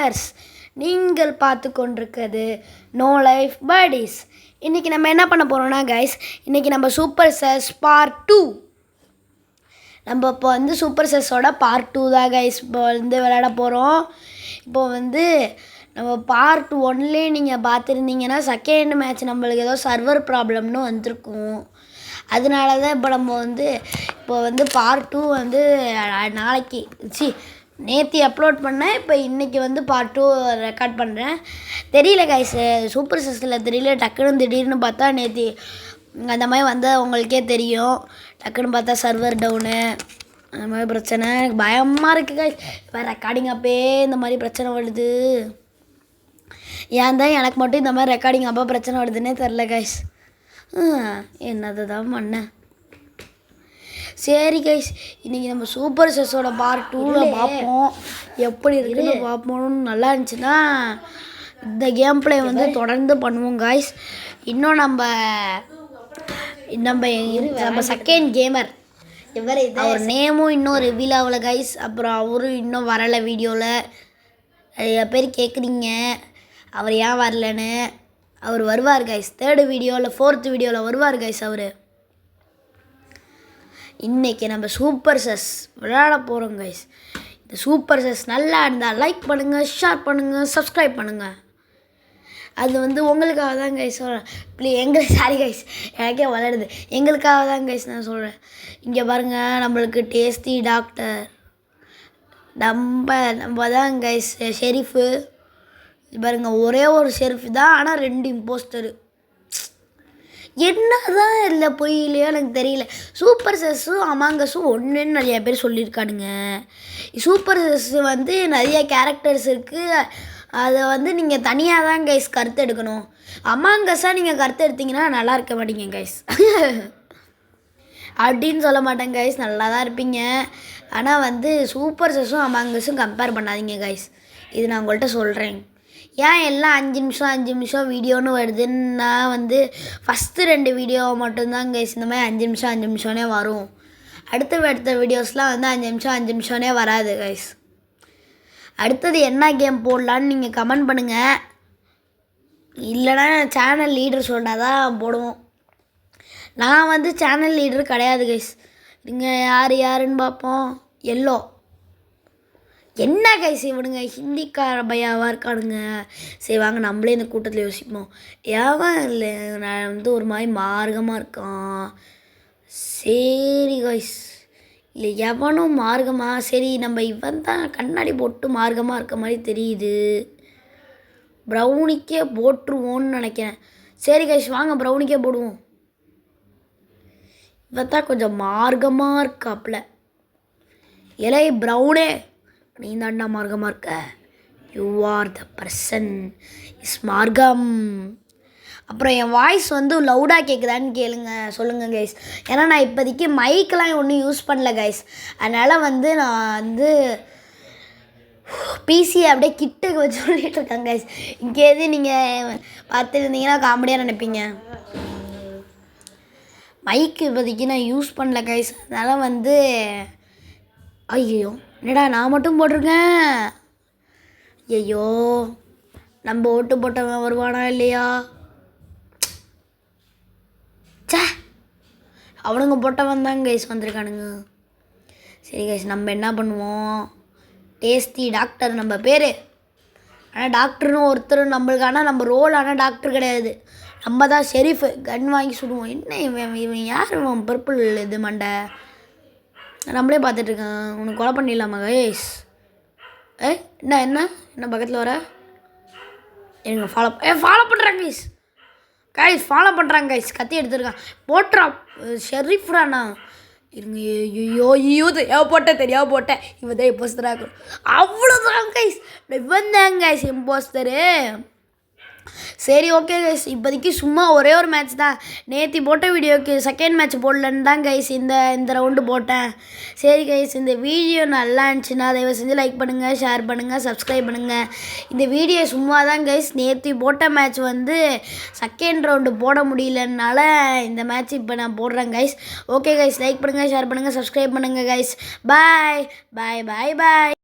Viewers, நீங்கள் பார்த்து கொண்டிருக்கிறது நோ லைஃப் பர்டிஸ். இன்றைக்கி நம்ம என்ன பண்ண போகிறோம்னா கைஸ், இன்றைக்கி நம்ம சூப்பர் செஸ் பார்ட் 2. நம்ம இப்போ வந்து சூப்பர் செஸ்ஸோட பார்ட் 2 தான் கைஸ் இப்போ வந்து விளையாட போகிறோம். இப்போது நம்ம பார்ட் 1லேயே நீங்கள் பார்த்துருந்தீங்கன்னா செகண்ட் மேட்ச் நம்மளுக்கு ஏதோ சர்வர் ப்ராப்ளம்னு வந்திருக்கும். அதனால தான் இப்போ பார்ட் 2 நாளைக்கு நேற்று அப்லோட் பண்ணேன். இப்போ இன்றைக்கி பார்ட் 2 ரெக்கார்ட் பண்ணுறேன். தெரியல கைஸ், சூப்பர் செஸ்ஸில் தெரியல, டக்குன்னு திடீர்னு பார்த்தா நேற்று அந்த மாதிரி உங்களுக்கே தெரியும். டக்குன்னு பார்த்தா சர்வர் டவுனு, அந்த மாதிரி பிரச்சனை. எனக்கு பயமாக இருக்குது கைஸ். இப்போ ரெக்கார்டிங் அப்பே இந்த மாதிரி பிரச்சனை வருது. ஏன் தான் எனக்கு மட்டும் இந்த மாதிரி ரெக்கார்டிங் அப்போ பிரச்சனை வருதுன்னே தெரில கைஸ். என்னது தான் பண்ணேன். சரி கைஸ், இன்றைக்கி நம்ம சூப்பர் செஸ்ஸோட பார்ட் 2ல் பார்ப்போம். எப்படி இருக்குன்னு பார்ப்போம். நல்லா இருந்துச்சுன்னா இந்த கேம் பிளே தொடர்ந்து பண்ணுவோம் கைஸ். இன்னும் நம்ம செகண்ட் கேமர் அவர் நேமும் இன்னும் ரிவீல் ஆகலை கைஸ். அப்புறம் அவரும் இன்னும் வரலை வீடியோவில். நிறைய பேர் கேட்குறீங்க அவர் ஏன் வரலன்னு. அவர் வருவார் கைஸ், 3rd வீடியோவில் 4th வீடியோவில் வருவார் கைஸ். அவர் இன்றைக்கி நம்ம சூப்பர் செஸ் விளையாட போகிறோம் கைஸ். இந்த சூப்பர் செஸ் நல்லா இருந்தால் லைக் பண்ணுங்கள், ஷேர் பண்ணுங்கள், சப்ஸ்கிரைப் பண்ணுங்கள். அது உங்களுக்காக தான் கைஸ் சொல்கிறேன். சாரி கைஸ், எனக்கே விளையாடுது. எங்களுக்காக தான் கைஸ் நான் சொல்கிறேன். இங்கே பாருங்கள், நம்மளுக்கு டேஸ்டி டாக்டர் நம்ம தான் கைஸ் ஷெரீஃபு. பாருங்கள், ஒரே ஒரு ஷெரீஃப் தான், ஆனால் 2 இம்போஸ்டரு. என்ன தான் இல்லை பொய் இல்லையோ எனக்கு தெரியல. சூப்பர் செஸ்ஸும் அமாங்கஸும் ஒன்றுன்னு நிறையா பேர் சொல்லியிருக்கானுங்க. சூப்பர் செஸ்ஸு நிறைய கேரக்டர்ஸ் இருக்குது. அதை நீங்கள் தனியாக தான் கைஸ் கருத்து எடுக்கணும். அமாங்கஸாக நீங்கள் கருத்து எடுத்திங்கன்னா நல்லா இருக்க மாட்டீங்க கைஸ். அப்படின்னு சொல்ல மாட்டேங்க கைஸ், நல்லா தான் இருப்பீங்க. ஆனால் சூப்பர் செஸ்ஸும் அமாங்கஸும் கம்பேர் பண்ணாதீங்க கைஸ். இது நான் உங்கள்கிட்ட சொல்கிறேன். ஏன் எல்லாம் 5 நிமிஷம் வீடியோன்னு வருதுன்னா ஃபஸ்ட்டு 2 வீடியோ மட்டும்தான் கைஸ் இந்த மாதிரி 5 நிமிஷம்னே வரும். அடுத்த வீடியோஸ்லாம் 5 நிமிஷம்னே வராது கைஸ். அடுத்தது என்ன கேம் போடலான்னு நீங்கள் கமெண்ட் பண்ணுங்கள். இல்லைனா சேனல் லீடர் சொன்னால் தான் போடுவோம். நான் சேனல் லீடர் கிடையாது கைஸ். நீங்கள் யாருன்னு பார்ப்போம். எல்லோ என்ன கைஸ் இவனுங்க ஹிந்திக்கார பையாவாக இருக்கானுங்க. சரி வாங்க நம்மளே இந்த கூட்டத்தில் யோசிப்போம். ஏன் இல்லை நான் ஒரு மாதிரி மார்க்கமாக இருக்கான். சரி கைஸ், இல்லை எவனும் மார்க்கமாக, சரி நம்ம இவன் தான் கண்ணாடி போட்டு மார்க்கமாக இருக்க மாதிரி தெரியுது. ப்ரௌனிக்கே போட்டுருவோன்னு நினைக்கிறேன். சரி கைஸ் வாங்க ப்ரௌனிக்கே போடுவோம். இவன் தான் கொஞ்சம் மார்க்கமாக இருக்காப்புல. இலை ப்ரௌனே, நீ தாண்டா மார்க்கமாக இருக்க. You are the person is மார்க்கம். அப்புறம் என் வாய்ஸ் லவுடாக கேட்குதான்னு சொல்லுங்கள் கைஸ். ஏன்னா நான் இப்போதைக்கு மைக்கெலாம் ஒன்றும் யூஸ் பண்ணல கைஸ். அதனால் நான் பிசியை அப்படியே கிட்டுக்கு வச்சு சொல்லிட்டு இருக்கேன் கைஸ். இங்கேருந்து நீங்கள் பார்த்துருந்தீங்கன்னா காமெடியாக நினைப்பீங்க. மைக்கு இப்போதைக்கு நான் யூஸ் பண்ணல கைஸ். அதனால் ஐயோ என்னடா நான் மட்டும் போட்டிருக்கேன். ஐயோ நம்ம ஓட்டு போட்டவன் வருவானா இல்லையா? சே, அவனுங்க போட்டவன் தான் கைஸ் வந்திருக்கானுங்க. சரி கைஸ், நம்ம என்ன பண்ணுவோம், டேஸ்டி டாக்டர் நம்ம பேர். ஆனால் டாக்டர்னு ஒருத்தர் நம்மளுக்கு, ஆனால் நம்ம ரோல், ஆனால் டாக்டர் கிடையாது. நம்ம தான் ஷெரீஃபு. கன் வாங்கி சுடுவோம். என்ன இவன் யார் இவன் பர்பிள் இது மண்டை? நம்மளே பார்த்துட்ருக்கேன். உனக்கு கொலை பண்ணிடலாமா கைஸ்? என்ன பக்கத்தில் வர? எனக்கு ஃபாலோ பண்ணுறாங்க கைஸ் ஃபாலோ பண்ணுறாங்க கைஸ். கத்தி எடுத்துருக்கான், போட்டுறான் ஷெரீஃப்ராண்ணா. இருங்க, ஐயோ தெரியாம போட்டேன். இவன் தான் இம்போஸ்டராக இருக்கணும். அவ்வளோதான் கைஸ், இவன் தான் கைஸ் இம்போஸ்டரு. சரி ஓகே கைஸ், இப்போதைக்கு சும்மா ஒரே ஒரு மேட்ச் தான். நேற்று போட்ட வீடியோக்கு செகண்ட் மேட்ச் போடலன்னு தான் கைஸ் இந்த ரவுண்டு போட்டேன். சரி கைஸ், இந்த வீடியோ நல்லா இருந்துச்சுன்னா தயவு செஞ்சு லைக் பண்ணுங்கள், ஷேர் பண்ணுங்கள், சப்ஸ்கிரைப் பண்ணுங்கள். இந்த வீடியோ சும்மா தான் கைஸ். நேற்று போட்ட மேட்ச் செகண்ட் ரவுண்டு போட முடியலனால இந்த மேட்ச் இப்போ நான் போடுறேன் கைஸ். ஓகே கைஸ், லைக் பண்ணுங்கள், ஷேர் பண்ணுங்கள், சப்ஸ்கிரைப் பண்ணுங்கள் கைஸ். பாய் பாய் பாய் பாய்.